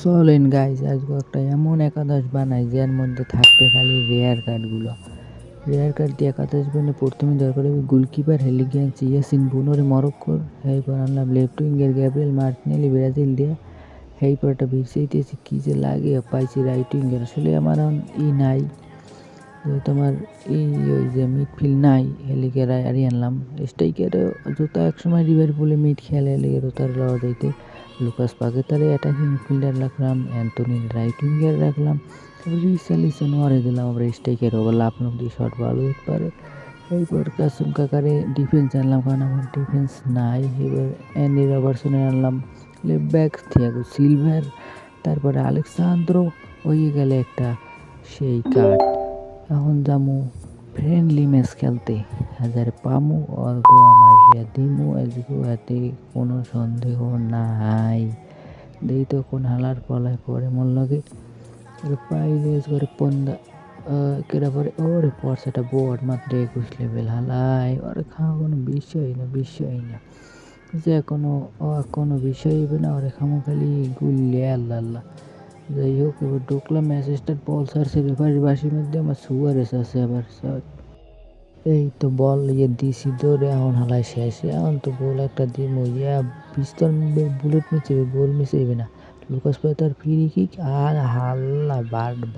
চলেন গাইজ, আজকে একটা এমন একাদশ বানাই যার মধ্যে থাকবে খালি রেয়ার কার্ডগুলো। রেয়ার কার্ড দিয়ে একাদশ বানিয়ে প্রথমে দরকার হবে গোলকিপার হেলিগিয়ান ইয়াসিন বুনোরে মরক্কোর, এরপর আনলাম লেফট উইঙ্গের গ্যাব্রিয়েল মার্টিনেলি ব্রাজিল দিয়ে, এরপর একটা ভিড়াইতেছি কী যে লাগে পাইছি রাইট উইঙ্গের। আসলে আমার নাই তোমার ওই যে মিডফিল্ড নাই, হেলিগের আরই আনলাম স্ট্রাইকারে জোতা একসময় লিভারপুলে মিড খেলে হেলিগের তার লওয়া যাইতে লুকাস পাকেতারে অ্যাটাকিং ফিল্ডার রাখলাম, অ্যান্থনি রাইট উইঙ্গার রাখলাম, তারপর রিসালিসন ওয়ারে দিলাম আবার স্ট্রাইকার ওভার লাফানো দিয়ে শট ভালো দিতে পারে। এরপর কাসুম কাকারে ডিফেন্স আনলাম কারণ আমার ডিফেন্স নাই। এবার অ্যান্ডি রবার্টসনের আনলাম লেফট ব্যাক, থিয়াগো সিলভার, তারপরে আলেক্সান্দ্রো হয়ে গেলে একটা সেই কার্ড। এখন যামু ফ্রেন্ডলি ম্যাচ খেলতে, হাজার পামু অর্ঘ আমার দিমু আজকে, এতে কোনো সন্দেহ নাই। দেই তো কোন হালার পলায় পরে মন লাগে পাইলেস করে পন্দা কেটা পরে ওরে পরসাটা বোর্ড মাত্র 21 লেভেল হালাই ওরে খাওয়া কোনো বিষয় না যে কোনো বিষয় হবে না। ওরে খামো খালি গুললে আল্লাহ আল্লাহ। যাই হোক, এবার ঢুকলাম ম্যাচেসটার বল সারছে রেফারির বাসির মধ্যে আমার সুয়ারেস আছে আবার। এই তো বল দিছি দৌড়ে, এখন হালাই শেষ। এখন তো গোল একটা দিম পিস্তল বুলেট মিশাইবে, গোল মিশাইবে না। লুকাস পাকেতার ফ্রি কিক আর হাল্লা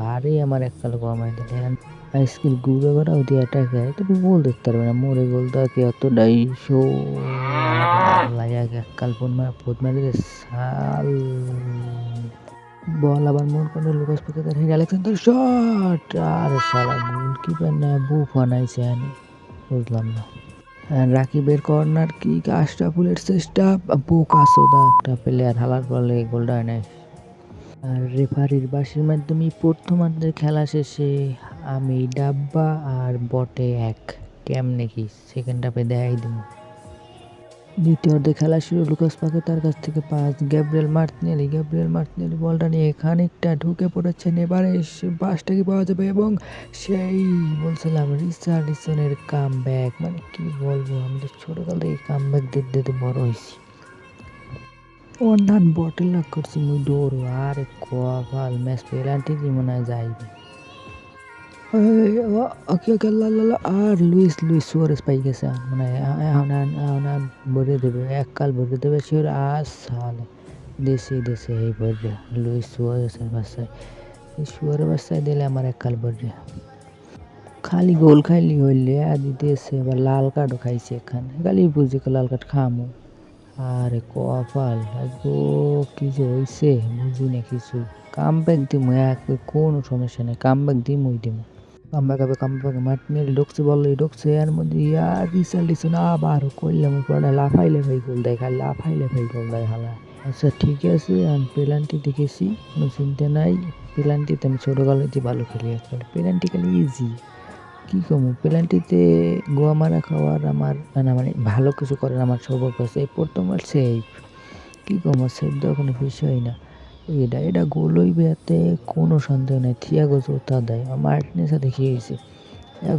বারে আমার এককাল কমাই দিলেন স্কিল ঘুরে করা ওদি অ্যাটাক হয়, তবে গোল দেখতে পারবে না। মোরে গোল তাকে অত ডাইশো এককাল ফোন মারি সাল বল আবার মন করে লুকাস পাকেতার হেরে আলেকজান্ডার শট, আরে শালা গোলকিপার না বুফন আইছে আনি বুঝলাম না। রাকিবের কর্নার কিক, আশরাফুলের চেষ্টা, বোকাসোদা একটা প্লেয়ার হালার বলে গোলটা হয় নাই। আর রেফারির বাঁশির মাধ্যমে প্রথমার্ধের খেলা শেষে আমি ডাব্বা আর বটে এক, কেমনে কি সেকেন্ড হাফে দেখাই দিব। দ্বিতীয় অর্ধে খেলা শুরু, লুকাস পাকেতার কাছ থেকে পাস গ্যাব্রিয়েল মার্টিনেলি বলটা নিয়ে খানিকটা ঢুকে পড়েছেন। এবারে পাসটা কি পাওয়া যাবে এবং সেই বলছিলাম রিচার্লিসনের কাম ব্যাক, মানে কি বলবো, আমি তো ছোটোকাল থেকে কাম ব্যাক দিতে দিতে বড় হয়েছি। অন্যান্য বটল লাগ করছি মুই দৌড়, আরে কপাল ম্যাচ পেনাল্টি কি মনে হয় যাইবে। আর লুইস সুয়ারেস পাই গেছে মানে এখন ভরে দেবে, এককাল ভরে দেবে শিওর। আর সালে দেশে এই ভরে লুইস সুয়ারেসের বাসায়, এই সুয়ারের বাসায় দিলে আমার এককাল ভরে খালি গোল খাইলি হইলে দিতেছে। এবার লাল কার্ডও খাইছে এখানে, খালি বুঝি লাল কার্ড খামো। আরে কপাল গো, কি যে হইছে বুঝি না কিছু। কাম ব্যাক দিমু কোনো সমস্যা নেই, কাম ব্যাক দিমুই কামব্যাক মার্টিনেলি ঢুকছে, বললেই ঢুকছে এর মধ্যে ইয়ার রিচার্লিসন আবার করলাম পড়া লাফাইলে ভাই গোল দেয়, খালি লাফাইলে ভাই গোল দেয় হালা। আচ্ছা ঠিক আছে, আমি পেনাল্টি দেখেছি, কোনো চিন্তা নাই। পেনাল্টিতে আমি ছোটোকালেতে ভালো খেলি, একবার পেনাল্টি খালি ইজি। কী কমু পেনাল্টিতে গোয়া মারা খাওয়ার আমার মানে ভালো কিছু করার আমার সৌভাগ্য আছে। এই প্রথমবার সেভ, কী কমু সেভ দেওয়া কোনো বিষয় না। এটা গোল হইবে এতে কোনো সন্দেহ নাই। থিয়াগো জোতা দেয় মার্টিনের সাথে খেয়েছে,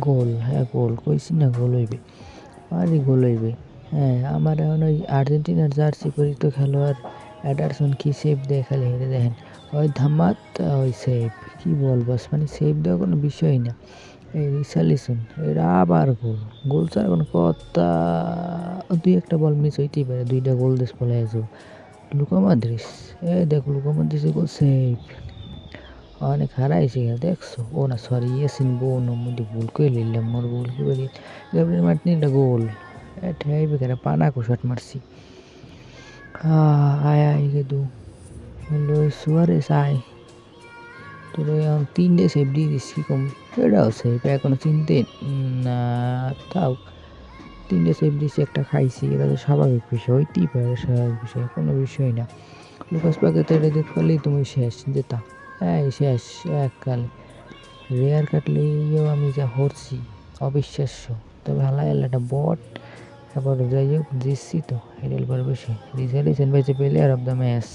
গোল কইছি না গোল হইবে, আরে গোল হইবে। হ্যাঁ, আমার এখন ওই আর্জেন্টিনার জার্সি পরিচিত খেলোয়াড় অ্যাডারসন কি সেভ দেয় খালি হেরে দেখেন, ওই ধামাত ওই সেভ, কী বলবো মানে সেভ দেওয়া কোনো বিষয় না। এই রিচার্লিসন এটা আবার গোল ছাড়া কোনো কথা, দুই একটা বল মিস হইতেই পারে, দুইটা গোল দেশ বলে আসবো। লুকা মদ্রিচ, দেখো লুকা মদ্রিচের গোল সেভ, অনেক হারাইছে দেখছো। ও না সরি ইয়াসিন বোনো মধ্যে ভুল করে নিলাম, মোর ভুল কি বলি। গ্যাব্রিয়েল মার্টিনেলিটা গোল ঠেই বেকারে পানাকো শট মারছি। আয় গেদু সুয়ারেস আয়, তোর এখন 3টে সেভ দিয়ে দিচ্ছি কম, এটাও সেভ এখনো চিনতে না তাও 3টে সেভ দিচ্ছি, একটা খাইছি, এটা তো স্বাভাবিক বিষয়, হইতেই পারে স্বাভাবিক বিষয়, কোনো বিষয় না। লুকাস পাকেতা এটা দেখতে পারলেই তুমি শেষ যেতা, শেষ এককাল। রেয়ার কাটলেও আমি যা হরছি অবিশ্বাস্য, তবে হালাই একটা বট। তারপর যাই হোক জিতছি তো, হেরেল পর বসে রিজার্ভেশন পেয়েছে প্লেয়ার অফ দ্য ম্যাচ।